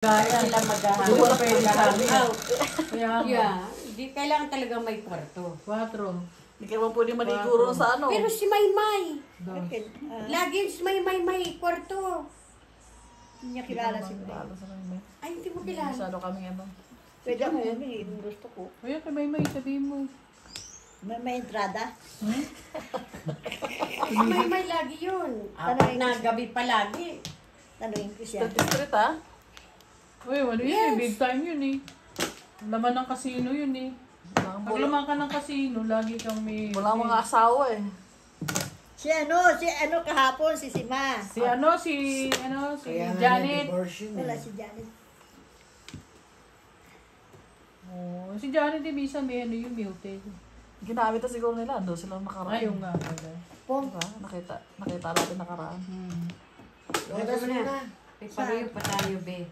Kaya sila maghahanap. Hindi wala pwede sa amin. Yeah. Hindi kailangan talaga may kwarto. 4. Hindi ka naman pwede maniguro sa ano. Pero si Maymay. Okay. Lagi si Maymay may kwarto. Hindi niya kilala si May. Ay, hindi mo kilala. Masyado kami ano. Pwede ako yun eh, yung gusto ko. Ayun, kay Maymay, sabihin mo. May entrada. Si Maymay lagi yun. Apat na gabi pa lagi. Tanungin ko siya. 33 ah? Uy, ano yun eh, big time yun eh. Laman ng kasino yun eh. Pag laman ka ng kasino, lagi kang may... Wala mga asawa eh. Si ano kahapon, si Sima. Si Janet. Wala si Janet. Oh, si Janet eh, minsan may ano yung hotel. Ginamit na siguro nila. Doon sila nakaraan. Ayaw nga. Diba? Nakita natin nakaraan. Gagawin mo na. Pareho pa tayo, be.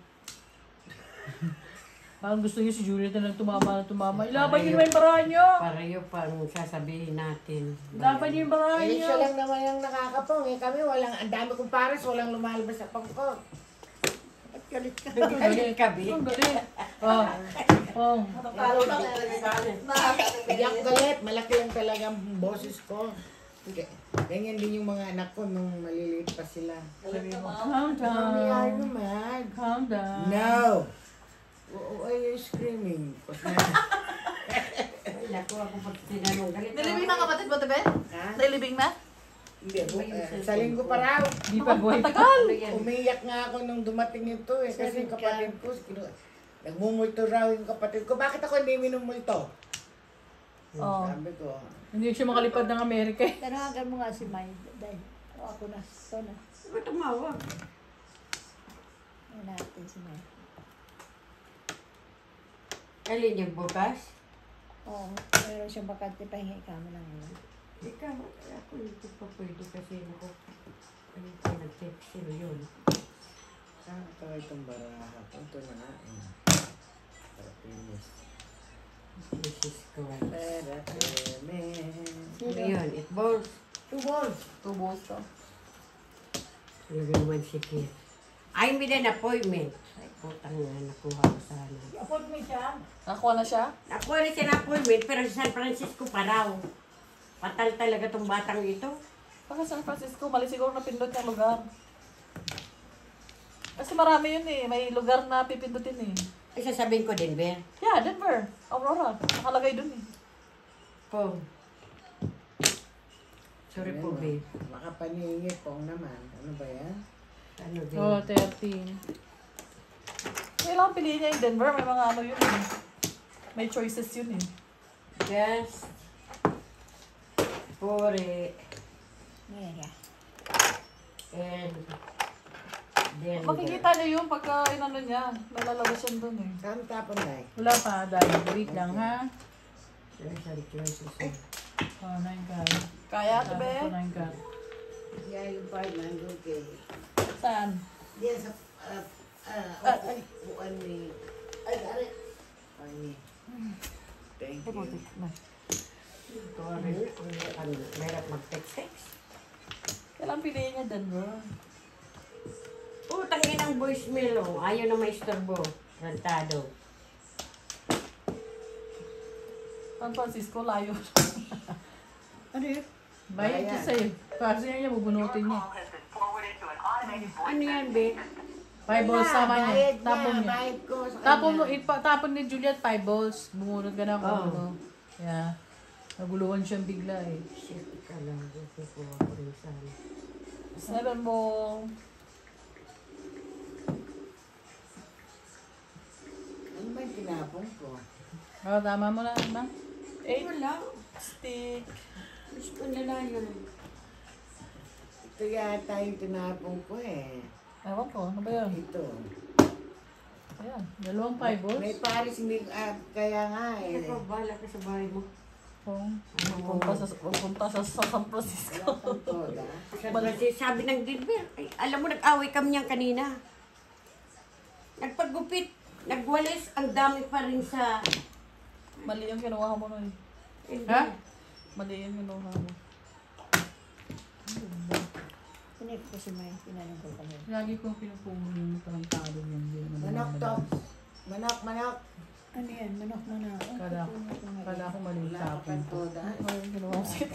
Parang gusto niyo si Juliet na tumama. Ilaban niyo naman yung baraan niyo! Pareho pa ang sasabihin natin. Ilaban niyo yung baraan Eh, niyo! siya lang naman yung nakakapong. Eh, kami walang, ang dami kong pares, walang lumalabas sa pangko. At galit ka. Galing ka, be. Ang galit. Oh. Hindi ako galit, malaki lang talaga ang boses ko. Ganyan din yung mga anak ko nung maliliit pa sila. Calm Mommy, are down. you mad? Calm down. No! Why are you screaming? Ay, naku, ako pag tinanong. Galit Nilibing na kapatid mo, Tebe? Ha? Nilibing na? Hindi, sa linggo pa raw. Di pa boy. Tagal! Umiyak nga ako nung dumating ito eh. Kasi yung kapatid ko, nagmumulto raw yung kapatid ko. Bakit ako hindi minumulto? Oh. Sabi ko, Hindi siya makalipad ng Amerika eh. Tanawagan mo nga si May. Dahil ako na. Ito na. Ba't tumawag? Ayun natin si May. Alin yung bukas? Oo. Meron siyang bakante, pahingi kami lang yun. Ikaw, ako hindi pa pwede kasi ako. Ano pa nag-text sino yun? saan ito itong baraha? Ito na nga. Parapinis. Jesus Christ. Parapinis. Ano yun? It balls? 2 balls. 2 balls to. Talaga naman si Kit. I made an appointment. Ay, putang nga, nakuha ko sana. Appointment siya. Nakakuha na siya? Nakuha rin siya na appointment, pero sa San Francisco pa raw. Patal talaga tong batang ito. Baka San Francisco, mali siguro napindot yung lugar. Kasi marami yun eh. May lugar na pipindutin eh. Ay, sasabihin ko, Denver. Yeah, Denver. Aurora. Nakalagay dun eh. Po. Sorry po, babe. Makapaningit pong naman. Ano ba yan? Ano, babe? Oh, 13. Kailangan piliin niya yung Denver. May mga ano yun eh. May choices yun eh. Yes. Puri. Ngayon. And Denver. Makikita niyo yun pagka inano niya. May lalabas yan dun eh. Saan tapon na eh? Wala pa, dahil. Wait lang ha. There's some choices. Oh, 9 card. Kaya, Tebe? 9 card. Yan yung 5 nandun kay... Saan? Yan sa... upuan ni... Ay, dali. Ay, thank you. Ito rin. Ang mahirap mag-text-text. Kailangan piliin niya Denver. Tangin ang voicemail, oh. Ayaw na maistorbo. Rantado. San Francisco, layo. Ano yun? Bayad siya sa'yo. Kasi niya, bubunutin niya. Ano yan, babe? 5 balls sama niya. Bayad Tapon niya. bayad ko sa Tapon mo, kanya. tapon ni Juliet 5 balls. Bumunod ka na ako. Oh. Ano. Yeah. Naguluhan siyang bigla eh. Shit, kala ko. Kukuha ko rin sana. 7 mo. Ano ba yung tinapon ko? Oh, tama mo na, ma. 8 Wala. stick. Gusto ko nila yun. Ito yata yung tinapon ko eh. Ewan ko, ano ba yun? Ito. Ayan. Dalawang 5 balls. May pares hindi... kaya nga eh. Ito, bahala ka sa bahay mo. Kung Pupunta sa San Francisco. Wala kang toda. Kasi sabi ng Denver, ay, alam mo, nag-away kami niyan kanina. Nagpagupit, nagwalis, ang dami pa rin sa... Mali yung kinuha mo nun. Hindi. Ha? Mali yung kinuha mo. Hindi ko kasi may tinanong ko kami. Lagi kong pinupuro yung tarantado niyan. Hindi naman Manok to. lumalabas. Manok. Ano yan? Manok na na. Kala ko mali yung Wala ka tapon ko. toda. Ano yung ginawa sa'yo?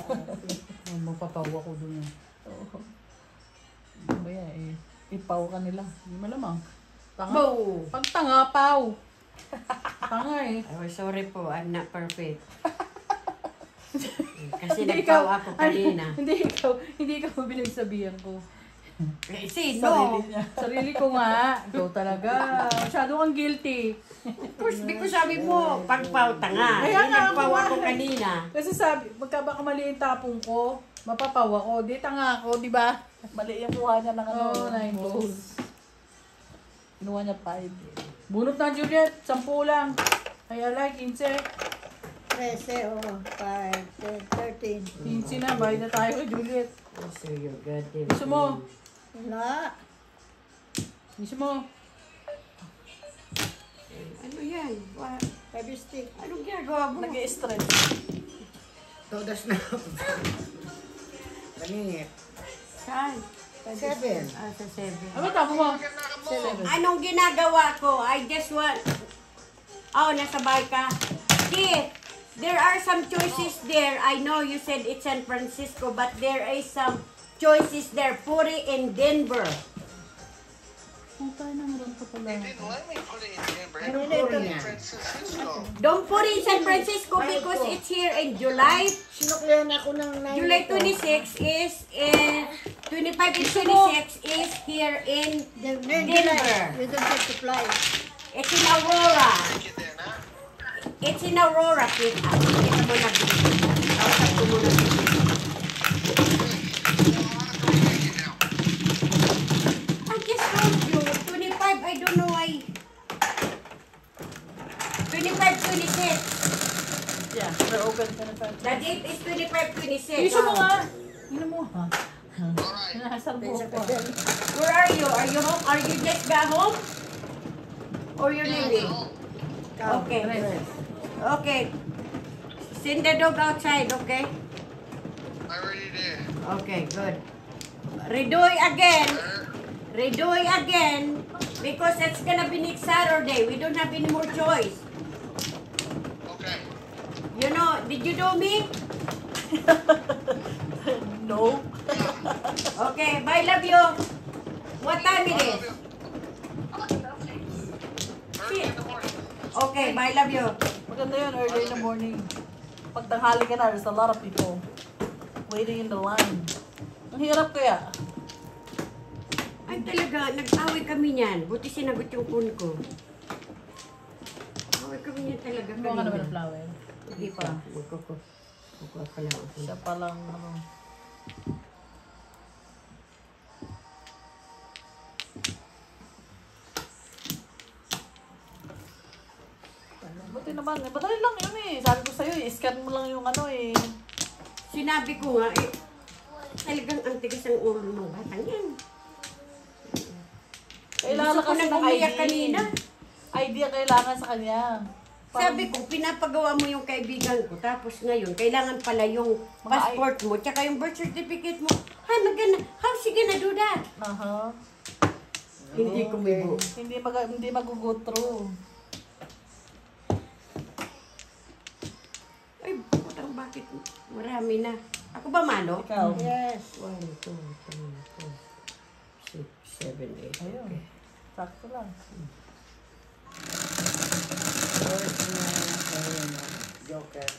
Mapapawa ko dun yan. Oo. Ano ba yan eh? Ipaw ka nila. Hindi malamang. Tanga. Bo! Pag tanga, paw. Tanga eh. Oh, sorry po, I'm not perfect. Kasi Hindi nagpaw ikaw- ako kanina. Hindi ikaw binagsabihan ko. Eh, sino? Sarili niya. Sarili ko nga. Ikaw talaga. Masyado kang guilty. Tapos di ko sabi mo, pagpaw tanga. Kaya nga Nagpaw ako ako nga. kanina. Kasi sabi, magkabaka mali yung tapong ko, mapapawa ko. Di tanga ako, di ba? Mali yung kuha niya ng ano. Oo, 9 balls. balls. Kinuha niya 5. Bunot na, Juliet. 10 lang. Kaya like, 15. 13, 5, 10, 13. 15 na, bayad na tayo kay Juliet. Oh, so you're goddamn. Gusto mo? Wala. Gusto mo? Ano yan? Wa- 5 stick. Anong ginagawa mo? Nag-i-stretch. Todas na. Kanit. Saan? 7. Ah, sa 7. Ano tapo mo? Anong ginagawa ko? I just want... Oh, nasa bahay ka. Kit, there are some choices there. I know you said it's San Francisco, but there is some choices there. Puri in Denver. Kung tayo na meron pa pala. Let me put it in Denver. Anong puro niya? Francisco. Don't put in San Francisco because it's here in July. Sinuklihan ako ng 9. July 26 is in 25 and 26 is here in Denver. You don't have to fly. It's in Aurora. Get there now. It's in Aurora, Kit. Kita mo na dito. Kausap ko muna dito. I just told you, 25, I don't know why. 25, 26. Yeah, we're open ka na tayo. The date is 25, 26. Gusto mo nga? Ino mo ha? Alright. Nahasar mo ko. Where are you? Are you home? Are you just got home? Or you're leaving? Okay. Okay. Send the dog outside, okay? I already did. Okay, good. Redo it again. Redo it again. Because it's gonna be next Saturday. We don't have any more choice. Okay. You know, did you do me? No. Okay, bye, love you. What time it I is? love you. Early in the morning. Okay, bye, love you. Maganda yun, early in the morning. Pag tanghali ka na, there's a lot of people waiting in the line. Ang hirap kaya. Ay, talaga, nag-away kami niyan. Buti sinagot yung phone ko. Away kami niyan talaga. Gumawa ka naman ng flower. Hindi pa. Magkukuha pa lang ako. Siya palang, ano. Buti naman, madali lang yun eh. Sabi ko sa'yo, i-scan mo lang yung ano eh. Sinabi ko nga, talagang ang tigas ang ulo ng batang yan. Kailangan Gusto ko kasi nang ng umiyak ID. kanina. ID ang kailangan sa kanya. Sabi ko, pinapagawa mo yung kaibigan ko. Tapos ngayon, kailangan pala yung Mga passport mo, tsaka yung birth certificate mo. Ha, how she gonna do that? Aha. Hindi ko bibo. Hindi mag-go through. Ay, putang bakit? Marami na. Ako ba, Mano? Ikaw. Yes. 1, 2, 3, 4, 6, 7, 8. Ayun. Okay. Sakto lang. Joker.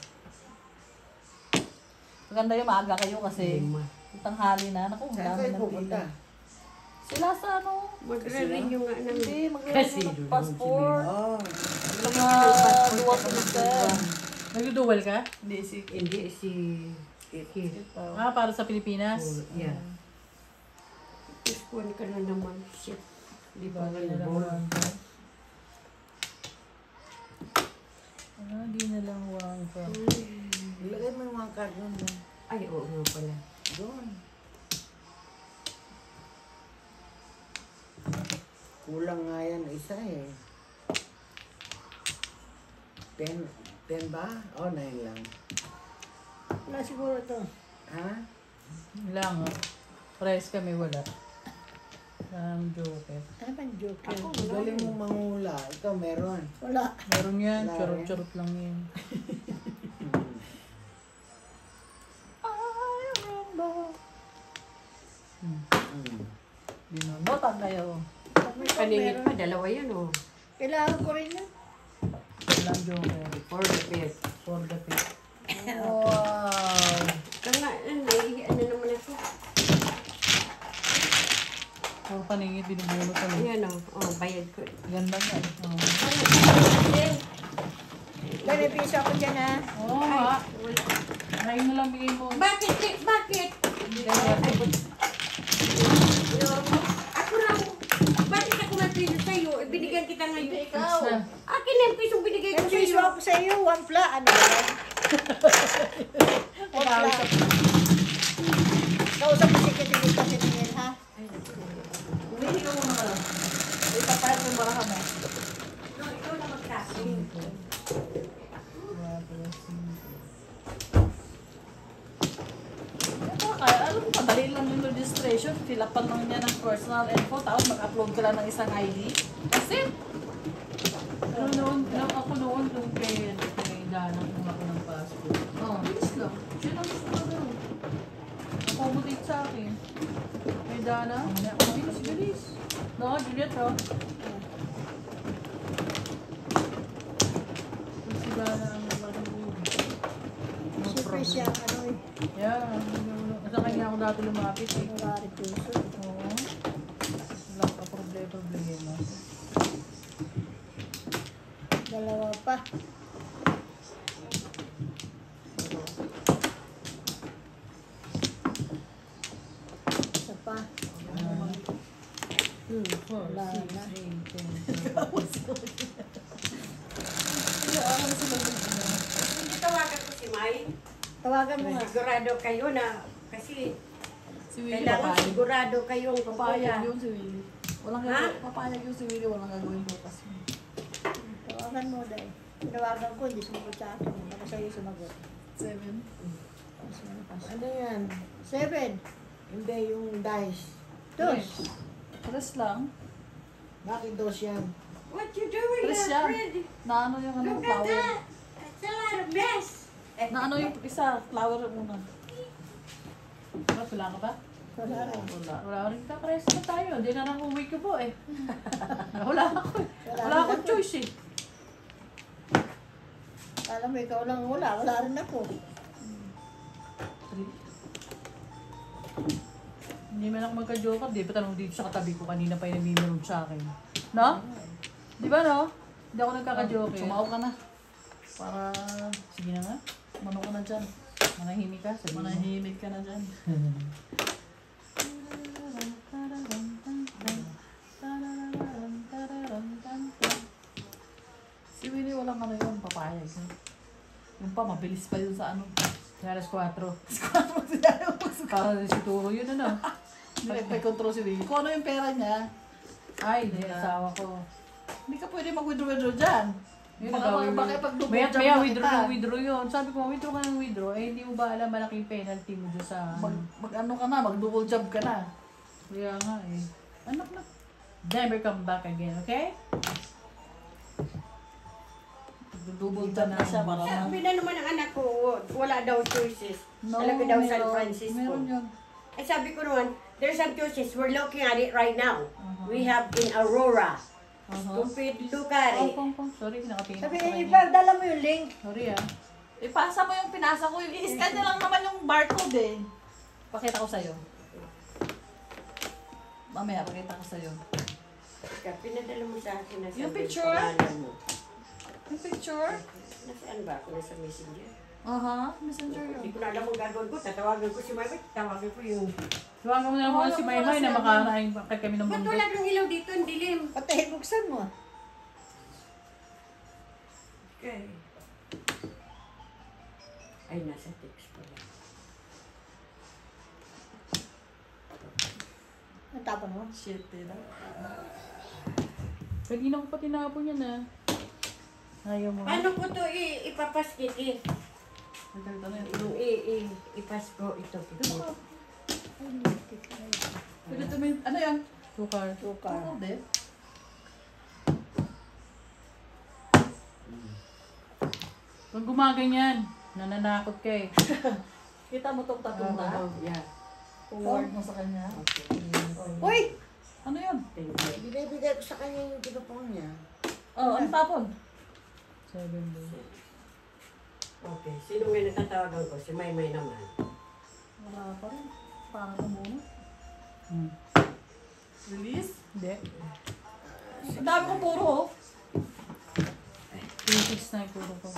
Maganda yung maaga kayo kasi Lima. tanghali na. Naku, Saan dami kayo ng pupunta? pila. Sila sa ano? Magre-renew nga ng... Hindi, Kasi magre-renew ng doon passport. Oh. Mga duwa ko Nagdudual ka? Hindi, si Hindi, si... Kit. Ah, para sa Pilipinas? Oh, yeah. Iskuhan ka na naman. Shit. Di ba Bagay na lang nalibol? one card. Di na lang one card. Ilagay mo yung mga card nun. Ay, oo nga pala. Doon. Kulang nga yan isa eh. 10 ba? O, 9 lang. Wala siguro ito. Ha? Lang ah. Pares kami wala. Joker. Ano ba yung joke? Ako, Ang galing mong mangula. Ikaw meron. Wala. Meron yan, Wala charot-charot lang yan. Binunutan kayo. Kaningit pa, dalawa yun oh. Kailangan ko rin yun. Walang Joker. For the fifth. For the pick. Wow. Kaya ano naman ako. For paningit, binubunot kami. Ayan oh, bayad ko. Ganda nga. Dali, piso ako dyan ha. Oo nga. Ngayon na lang bigay mo. Bakit? Bakit? Ako lang. Bakit ako magpiso sa'yo? Binigyan kita ngayon. Ikaw. Akin na yung pisong binigay ko Yung piso sa'yo. ako sa iyo, one fla. Ano ba yan? One fla. Kausap mo si Katilit kasi tingin ha. Umihi ka muna ka. Ipapayat mo yung baraha mo. No, ikaw na magsabi. Ano madali lang yung registration, fill upan lang niya ng personal info, tapos mag-upload ka lang ng isang ID. Kasi, Ako noon kung kay Dana kung ako ng passport. Bilis lang. Siya lang gusto na gano'n. Accommodate sa akin. Kay Dana, bilis. No, Juliet, oh. Si Dana ang parang Siyempre siya, ano eh. Yeah, sa kanya ako dati lumapit eh. Marari puso. Oo. Wala ka problema. Dalawa pa. Isa pa. 2, 4, Wala 6, na. 8, 10, 12. Hindi tawagan ko si Mai. Tawagan mo nga. Sigurado kayo na kasi si Willie kailangan papayag. sigurado kayong Papayag pupunta. yun si Willie. Walang Ha? gagawin, papayag yun si Willie, walang gagawin bukas. Tawagan mo dahil. Tinawagan ko, hindi sumagot sa akin. Baka sa'yo sumagot. 7. Mas malakas. Ano yan? 7. Hindi, yung dice. Dos. Tres lang. Bakit dos yan? What you doing, Tres yan. Fred? Na ano yung ano, Look at flower. that. It's a lot of mess. Na ano yung isa, flower muna. Wala ka ba? Wala rin. Wala rin kita. Pares na tayo. Hindi na nang uwi ko po eh. Wala ako eh. Wala akong rin ako. choice eh. Alam mo, ikaw lang wala. Wala rin ako. Hindi man ako magka-joker. Di ba tanong dito sa katabi ko kanina pa yung nagmimirog sa akin. No? Di ba no? Hindi ako nagkaka-joker. Sumaw ka na. Para, sige na nga. Mano ka na dyan. Manahimik ka. Sabi mo. Manahimik ka na dyan. Si Willie walang ano yun, papayag. Yung pa, mabilis pa yun sa ano. Alas 4. Hindi Para rin si Turo yun ano. may control si Willie. Kung ano yung pera niya, Ay, hindi asawa ko. hindi ka pwede mag-withdraw dyan. Yun, Baka nagawin mo. baka pag double Maya, job maya na withdraw yun. Sabi ko, withdraw ka ng withdraw. Eh, hindi mo ba alam malaking penalty mo dyan sa... mag ano ka na, mag-double job ka na. Kaya nga eh. Anak na. Never come back again, okay? Double job na siya para na. Sabi na naman ng anak ko, wala daw choices. No, Talaga daw San meron. Francisco. Meron yun. Ay sabi ko naman, there's some choices. We're looking at it right now. We have in Aurora. Stupid Lucari. Sorry, nakatingin Sabi, ako sa kanya. ipagdala mo yung link. Sorry ah. Ipasa mo yung pinasa ko. I-scan niya lang naman yung barcode eh. Pakita ko sa'yo. Mamaya, pakita ko sa'yo. Pinadala mo sa akin na Yung sabi, picture? pangalan mo. Yung picture? Nasaan ba ako? Nasa messenger? Messenger Hindi yun. ko na alam ang gagawin ko. Tatawagan ko si Mabit. Tawagan ko yung... Tawagan mo na naman si Maymay na makakain kay kami ng Ba't bundok. wala kang ilaw dito? Ang dilim. Patay, buksan mo. Okay. Ay, nasa text pala. Natapon mo. Shit, eh. Kanina ko pa tinapon yan ah. Ayaw mo. Paano ko to ipapaskit eh? Ito na yun. Yung ipasko ito. Pwede tumingin. Ano yan? Sukar. Sukar. Oo, din. Pag gumaganyan, nananakot ka eh. Kita mo tong tattoo na? Yeah. Forward mo sa kanya. Uy! Ano yun? Binibigay ko sa kanya yung tinupong niya. Oh, ano tapon? 7 days. Okay. Sino may natatawagan ko? Si Maymay naman. Wala pa rin. Parang ka muna. Release? Hindi. Ang dami kong puro oh. 26 na yung puro ko.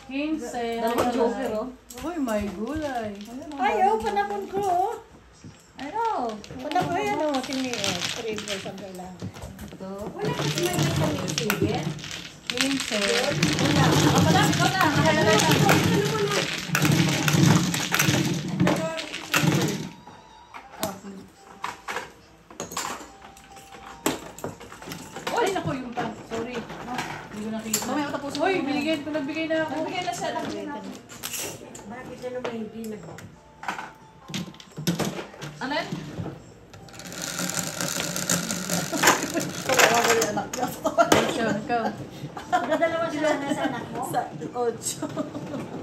15. Dalawang joker oh. Uy, may gulay. Ay, oh, panapon ko, oh. I know. Panapon yan, oh. Tiniis. Triple sa kailangan. Ito. Wala ka si Maymay kami sige. 15. Ako pala, ikaw na. Nakahalala na. Ay, naku, yung pan. Sorry. Hindi ko nakita. Mamaya matapusin Uy, mo. nagbigay na ako. Nagbigay na siya. Nagbigay na ako. Bakit na naman hindi nag... Anen? Anak niya. Siya, ikaw. Dadalawa sila na sa anak mo? Sa 8.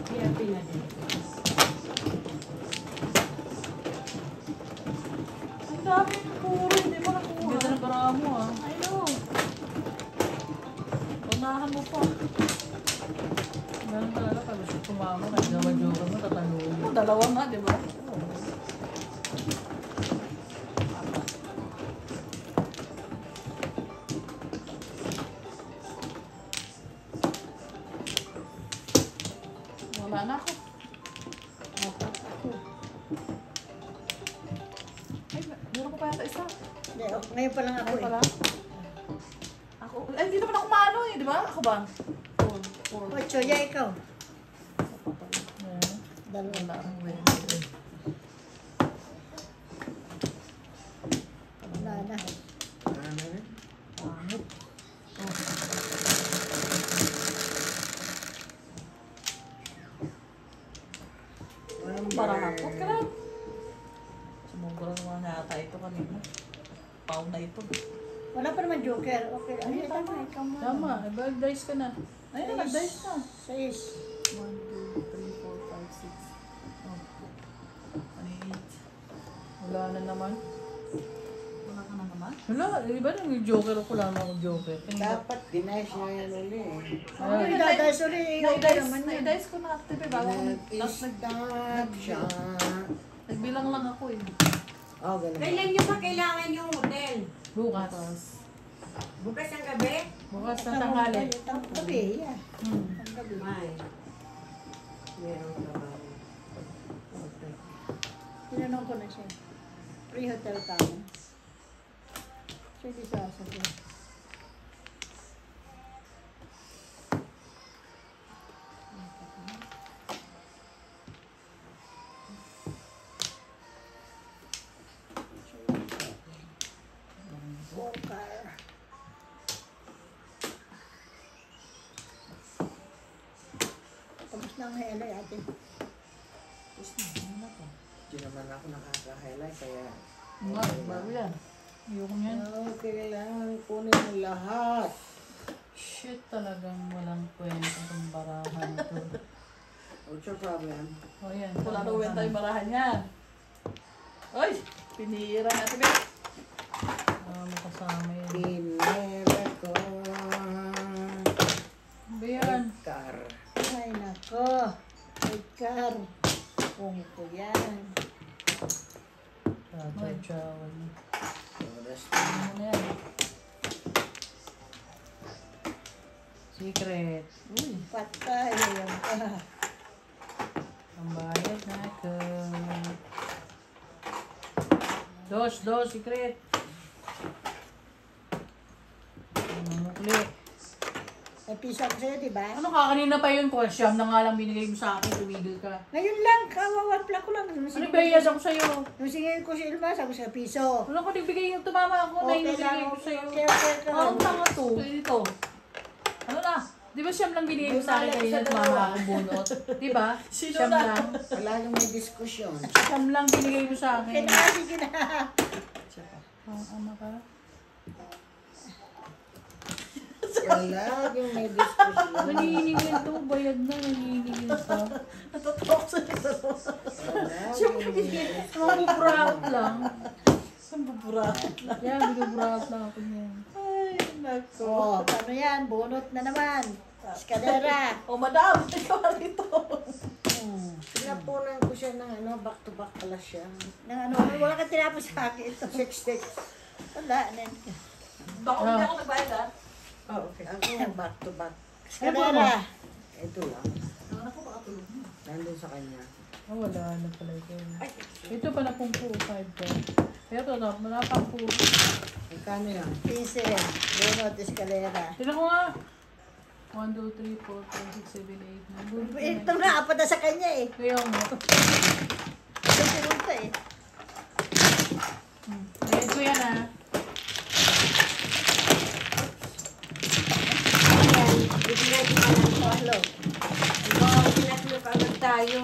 Kaya pinadin. Ang dami ng puro. Hindi mo Ang nakuha. ganda ng paraan mo ah. I know. Unahan mo pa. Ganun talaga pag gusto tumama ka. Gawa-jowa mo, tatanungin mo. Dalawa nga, di ba? Wala na ako. Ay, meron ko pa yata isa. Hindi, oh, ngayon pa lang ako, Ako eh. pala. Ako, ay, hindi naman ako maano eh, di ba? Ako ba? 4. Ocho, ya ikaw. Ayan. Dalawa. Wala akong way. Wala na. Ano rin? Pangit. Parang nakot ka lang. Sumugro naman nata ito kanina. Pau na ito. Wala pa naman joker. Okay, ano yun? Tama, ikaw mo. Tama, bag-dice ka na. Ayun na, nag-dice na. 6. 1, 2, 3, 4, 5, 6. Oh. 8. Wala na naman. Wala ka na naman? Wala, iba na yung joker ako lang ako joker. Kanina. Dapat dinice niya yan uli eh. Ano yung dadal? Sorry, okay naman yun. Na-dice ko na active eh. Bago ko Nag-stop siya. nagbilang lang ako eh. Oh, ganun. Kailan nyo ba kailangan yung hotel? Bukas. Bukas ang gabi? Bukas na tanghali. Tabi, yeah. Tabi. May. Meron trabaho. Okay. Tinanong ko na siya. Free hotel kamo. Siya di sasabi. Walker. Tapos na ang helay ate. Tapos na, ano na to? Hindi naman ako nakaka-highlight kaya... Nga, bago yan. Ayoko niyan. Oh, kailangan kunin mo lahat. Shit, talagang walang kwenta itong barahan ito. What's your problem? O yan. Wala na uwenta yung barahan niya. Ay! Pinira natin eh. Makasama yan. Pinera ko. Ba yan? Car. Ay nako. Edgar. Kung ko yan. Tataw-tsawan. Oras Ano na yan? Secret. Uy. Patay. Ayan ka. Ang bayad na ito. Dos, secret. Nanukli. May piso ako sa'yo, di ba? Ano ka, kanina pa yun, siyam na nga lang binigay mo sa akin, tumigil ka. Ngayon lang, kawawarpla ko lang. Ano bayad ako sa'yo? Nung singin ko si Ilma, sabi sa piso. Wala ko nagbigay yung tumama ako, na Okay yung lang, binigay ko sa'yo. okay ka. Ang tanga to. Ito dito. Ano na? Di ba siyam lang binigay mo sa akin kanina at mama ako bunot? Di ba? Siyam lang. Palaging may diskusyon. Siyam lang binigay mo sa akin. Sige na. Ama ka? Palaging may diskusyon. Naniningil to. Bayad na. Naniningil pa. Natotoo sa isa. Palaging may diskusyon. Mabuburaot lang. Ang bubura. Yan, binuburaot lang ako niyan. Ay, nako. Oh, ano yan? Bunot na naman. Eskalera. Oh, madam, ikaw rito. Pinapunan ko siya ng ano, back to back pala siya. Nang ano, wala kang tinapos sa akin ito. 6 sticks. Wala. Baka hindi ako nagbayad, ha? Oh, okay. Ako back to back. Eskalera. Ito lang. Ako baka tulog mo. Nandun sa kanya. Oh, wala na pala ito. Ito pa na pong 5 ko. Pero ito na, malapang po. Magkano yan? 15. Bunot, eskalera. Tignan ko nga. 1, 2, 3, 4, 5, 6, 7, 8, 9, 10, 11, 12. Ito na, apat na sa kanya eh. Kaya mo. Ito punta eh. Ayan ko yan ah. Ayan, hindi natin alam. Oo, pinatlo agad tayo.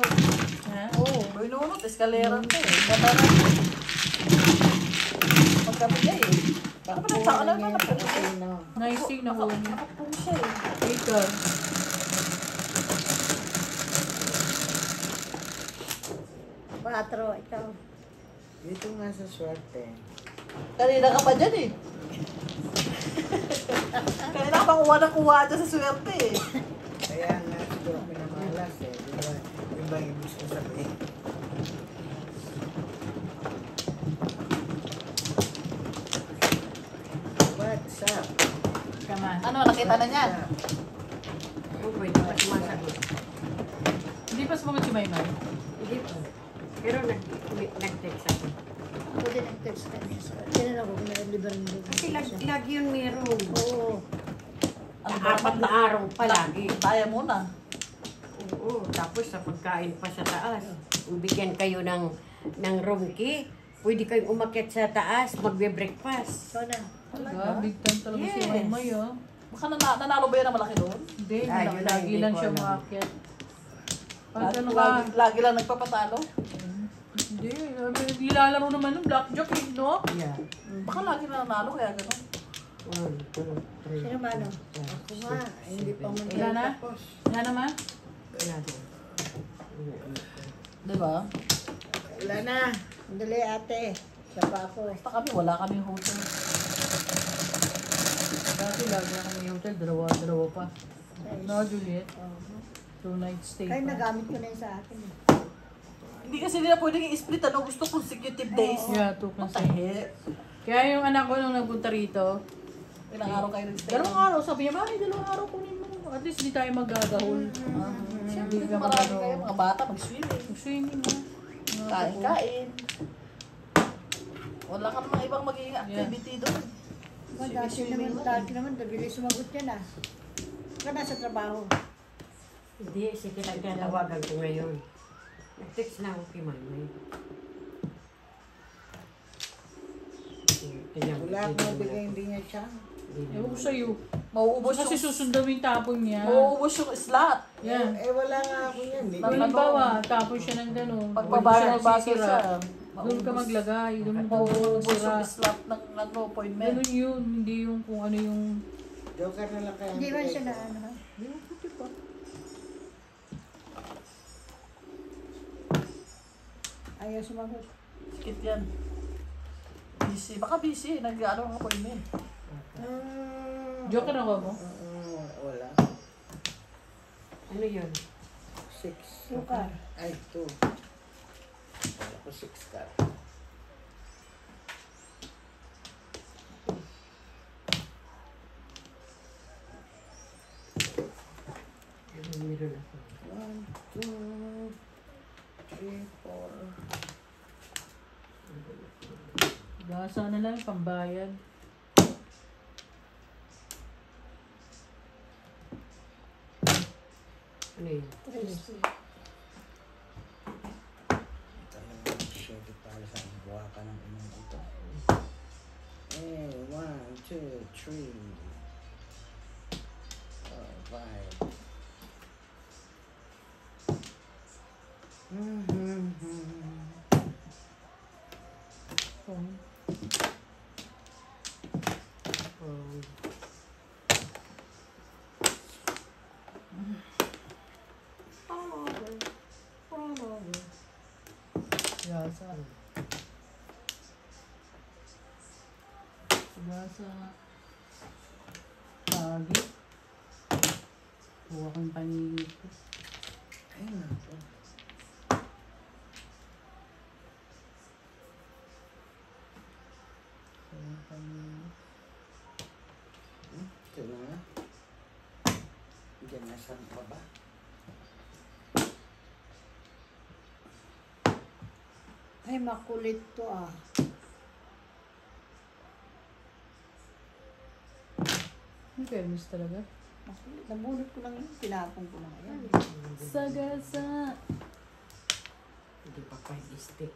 Ha? Oo, binunot, eskalera to eh. Ganda na. Pagkabigay eh. Baka pa ng tao lang na napagkabigay. Nice thing na ko. Nakapong siya eh. Ikaw. Patro, ikaw. Dito nga sa swerte. Kanina ka pa dyan eh. Kanina ka pa kuha dyan sa swerte eh. Kaya nga siguro pinamalas eh. Di ba? Yung ba yung gusto sabihin? What's up? Come on. Ano, nakita na niyan? Oh, pwede pa sumasagot. Hindi pa sumagot si Maymay. Hindi pa. Pero nag-text ako. Ako din nag-text kanya. Tinanong ko kung nag-liber mo. Kasi lagi yun meron. Oo. Apat na araw pa lagi. Kaya muna. Oo, tapos sa pagkain pa sa taas. Bigyan kayo ng room key. Pwede kayong umakyat sa taas, magbe-breakfast. Ikaw na. Talaga? Big time talaga si Yes. Maymay ah. Baka nanalo ba yan na malaki doon? Hindi, Ah, yun lang, lagi hindi lang ko siya alam. umakyat. Pag Lagi, ano ka, lagi lang nagpapatalo. hindi, nilalaro naman ng blackjack eh, no? Yeah. Baka lagi na nanalo kaya gano'n. 1, 2, 3. Sino mano? Ako nga, hindi pa man Wala na? tapos. Yan naman? Wala din. Di ba? Wala na. Dali ate. Siya pa ako. Basta kami, wala kaming hotel. Dati lagi na kami hotel, dalawa pa. No, Juliet? 2 night stay Kaya pa. nagamit ko na yun sa akin eh. Hindi kasi nila pwedeng i-split, ano? Gusto consecutive days. Yeah, 2 What the consecutive. heck? Kaya yung anak ko nung nagpunta rito, Ilang araw kayo nag-stay? dalawang araw, sabi niya, Mami, dalawang araw kunin mo. At least di tayo magagahol. Siyempre, Hindi ka marami magano. kayo, mga bata, mag-swimming. Swimming na. Kain-kain. Wala ka namang ibang magiging activity doon. Dati naman, dali sumagot yan ah. Ka nasa trabaho. Hindi, sige lang tinawagan ko ngayon. Nag-text na ako kay Mami. Wala akong mabigay, hindi niya siya. Ewan ko sa'yo. Mauubos Kasi yung, susundawin tapon niya. mauubos yung slot. Yan. Eh, wala nga ako yan. Hindi Ano? Halimbawa, tapon siya ng gano'n. Pagbabayad Huwag base sisira. siya. Doon ka maglagay. Doon mo Mauubos sira. yung slot ng ano, appointment. Ganun yun. Hindi yung kung ano yung... Joker na lang kaya. Hindi man siya na ano ha. Ayaw sumagot. Sikit yan. Busy. Baka busy. Nag-ano ng appointment. Joker ako mo? Wala. Ano yun? 6. Sukar. Ay, 2. Wala ko 6 ka. Meron ako. 1, 2, 3, 4. Gasa na lang, pambayad. Ano yun? Talagang shady pala sa buha ka ng inong ito. Eh, 1, 2, 3. 4, 5. Mhm. Phone. Gasa. Gasa. Pagi. Huwag kang paningit ko. Ay, naku. Huwag kang paningit. Ito na nga. Diyan na, saan pa ba? Ay, makulit to ah. Ang fairness talaga. Makulit. Nabunot ko lang yun. Tinapon ko lang. Ayan. Sa gasa. Hindi pa pa stick.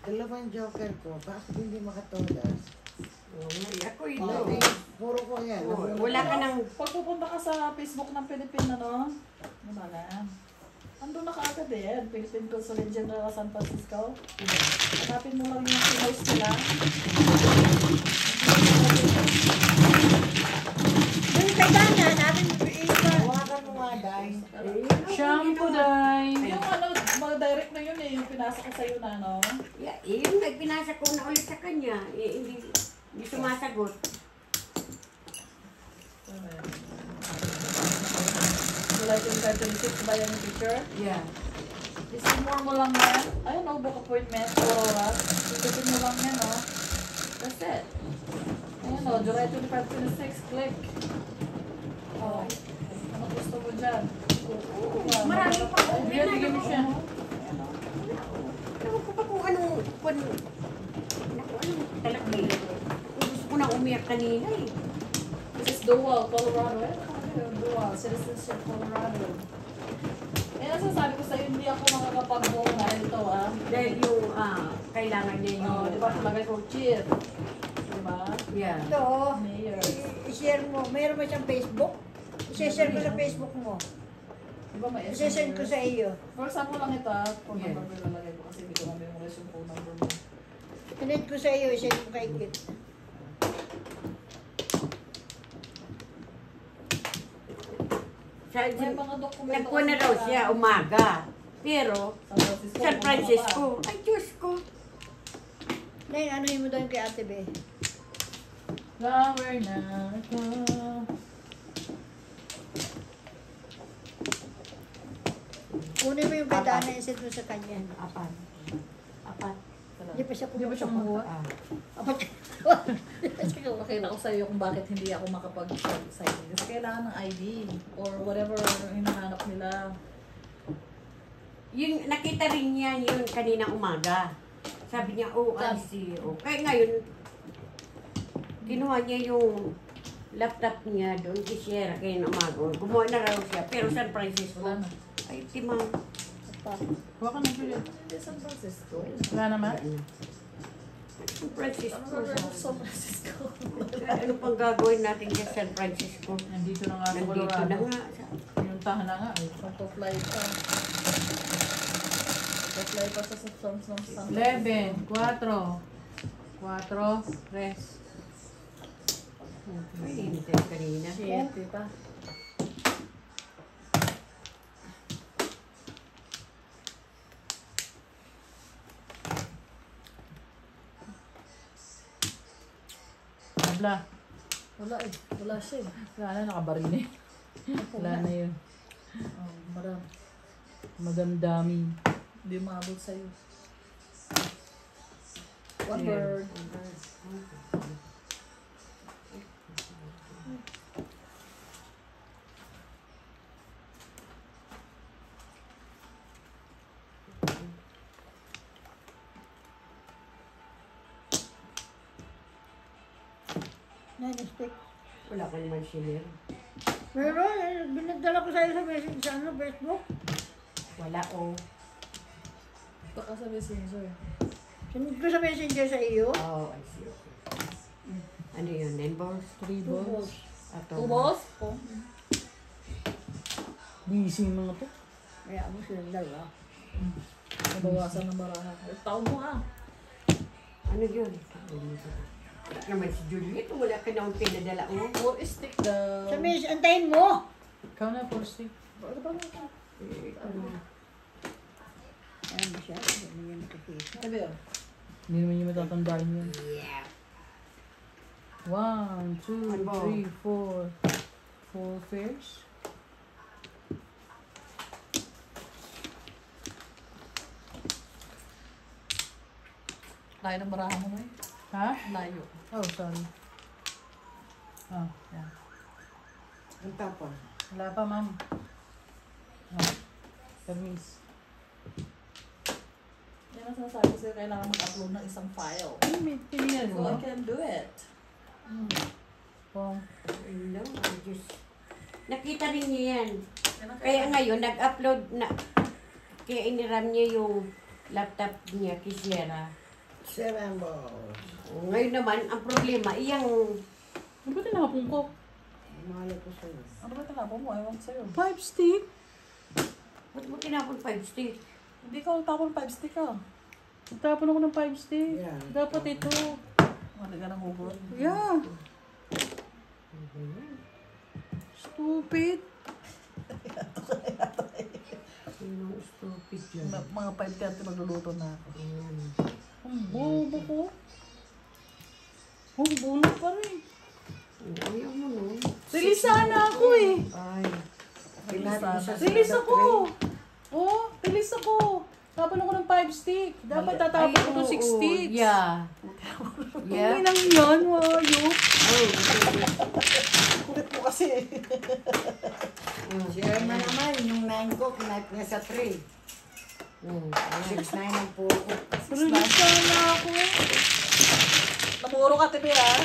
Dalawang joker ko, bakit hindi makatodas? Ako Lagi, ito. puro ko yan. Wala ka nang... Pag pupunta ka sa Facebook ng Philippine, ano? Wala na. Ando na kaagad eh. Philippine Consulate General San Francisco. Hanapin mo lang yung pinost nila. Yung kay Dana, natin iba. Hawakan mo nga, Day. Shampoo dye. Yung ano, mga direct na yun eh. Yung pinasa ko sa'yo na, ano? Yeah, yung nagpinasa ko na ulit sa kanya, hindi sumasagot. July 25-26 ba yung picture? Yeah. Isimore mo lang yan. Ayun, no, book appointment. Aurora. Ikutin mo lang yan, no? That's it. Ayun, no, July 25-26. Click. Oh. Ano gusto mo dyan? Marami pa ko. Bigyan mo siya. Ewan ko pa kung anong... Naku, anong talagay. Gusto ko na umiyak kanina eh. This is Dual, Colorado. Eh, Dual, Citizenship, Colorado. Eh, nasasabi ko sa'yo, hindi ako makakapag-book na ito, ah. Dahil yung kailangan niya yung... Oh, di ba, talagay ko cheer. Di ba? Yeah. Ito, Mayor. i-share mo. Mayroon ba siyang Facebook? I-share mo sa Facebook mo. Di ba may I-send ko sa iyo. For example lang ito, ah. Phone Yeah. number ko ilalagay ko kasi hindi ko ma-memorize yung phone number mo. Pinit ko sa iyo, i-send ko kay Kit. May mga dokumento. Nagkuha na raw siya umaga. Pero, San Francisco. Ay, Diyos ko. Ngayon, ano mo doon kay Ate Be? Flower na ako. Kunin mo yung kay Dana, i-send mo sa kanya. Apat. Apat. Hindi pa siya Hindi ba siya kumuha? Apat. Pakita ko sa'yo kung bakit hindi ako makapag-sign. Kasi kailangan ng ID or whatever hinahanap nila. Yung nakita rin niya yun kaninang umaga. Sabi niya, oh, I see. Oh. Kaya ngayon, kinuha niya yung laptop niya doon kay Sierra kaninang umaga. Gumawa na raw siya. Pero San Francisco. Wala na. Ay, timang. Huwag ka na Juliet. Hindi San Francisco. Wala naman? San Francisco. San Francisco. Ano pang gagawin natin sa San Francisco? Nandito na nga sa Nandito Colorado. na nga. Pinuntahan na nga. Magpa-fly pa. Magpa-fly pa sa San Francisco. 11, 4, 3. Ay, hintay kanina. 7 pa. Habla. Wala eh. Wala siya eh. Wala na, nakabarin eh. Wala na yun. Oh, marami. Magandami. Hindi maabot sa'yo. One bird. Nine-stick. Wala ka naman sinir. Meron, binagdala ko sa iyo sa message sa ano, Facebook. Wala, oh. Baka sa messenger. Sinunod ko sa messenger sa iyo. Oh, I see. Okay. Ano yun? 9 balls? 3 2 balls. balls. Ato. Ubos? Oh. Busy yung mga to. Kaya mo silang dalawa. Nabawasan ng baraha. Tao mo ah. Ano yun? Naman si Juliet, wala ka na pinadala mo. 4 stick daw. Sa Miss, antayin mo! Ikaw na, first stick. Ayan ba siya? Hindi yan nakikita. Sabi yun. Hindi naman yung matatandaan yun. Yeah. 1, 2, Ano ba? 3, 4. 4 pairs. Layo ng baraha mo na eh. Ha? Layo. Oh, sorry. Oh, yeah. Ang tapon. Wala pa, ma'am. Oh, permis. Yan ang sinasabi ko sa'yo, kailangan mag-upload ng isang file. Ay, may tinignan So mo. I can do it. Oh, No, I just... Nakita rin niya yan. Yan ang Kaya ngayon, nag-upload na... Kaya iniram niya yung laptop niya kay Sierra. 7 balls. Ngayon naman, ang problema, iyang... ano ba tinapon ko? Mahal ko sa'yo. Ano ba tinapon mo? Ewan ko sa'yo. 5 stick? Ba't mo tinapon 5 stick? Hindi ka tapon 5 stick ah. Nagtapon ako ng 5 stick. Yeah. Dapat ito. Mali ka ng hugot. Yeah. Stupid. Sinong stupid yun? Mga 5:30 magluluto na ako. Ang bobo ko. Ang bunot pa rin. Ayaw mo no? Release sana ako eh. Ay. Release ako. Oh, release ako. Tapon ako ng 5 stick. Dapat tatapon ko to 6 oo, sticks. Yeah. Yeah. Hindi nang yan, wayok. Kulit mo kasi. Si Irma naman, yung 9 ko, knife niya sa 3. 6-9 ang po ko. Release sana ako. Namuro ka, tibi ah.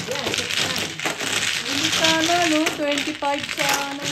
Yeah, 6-9. Release sana, no? 25 sana.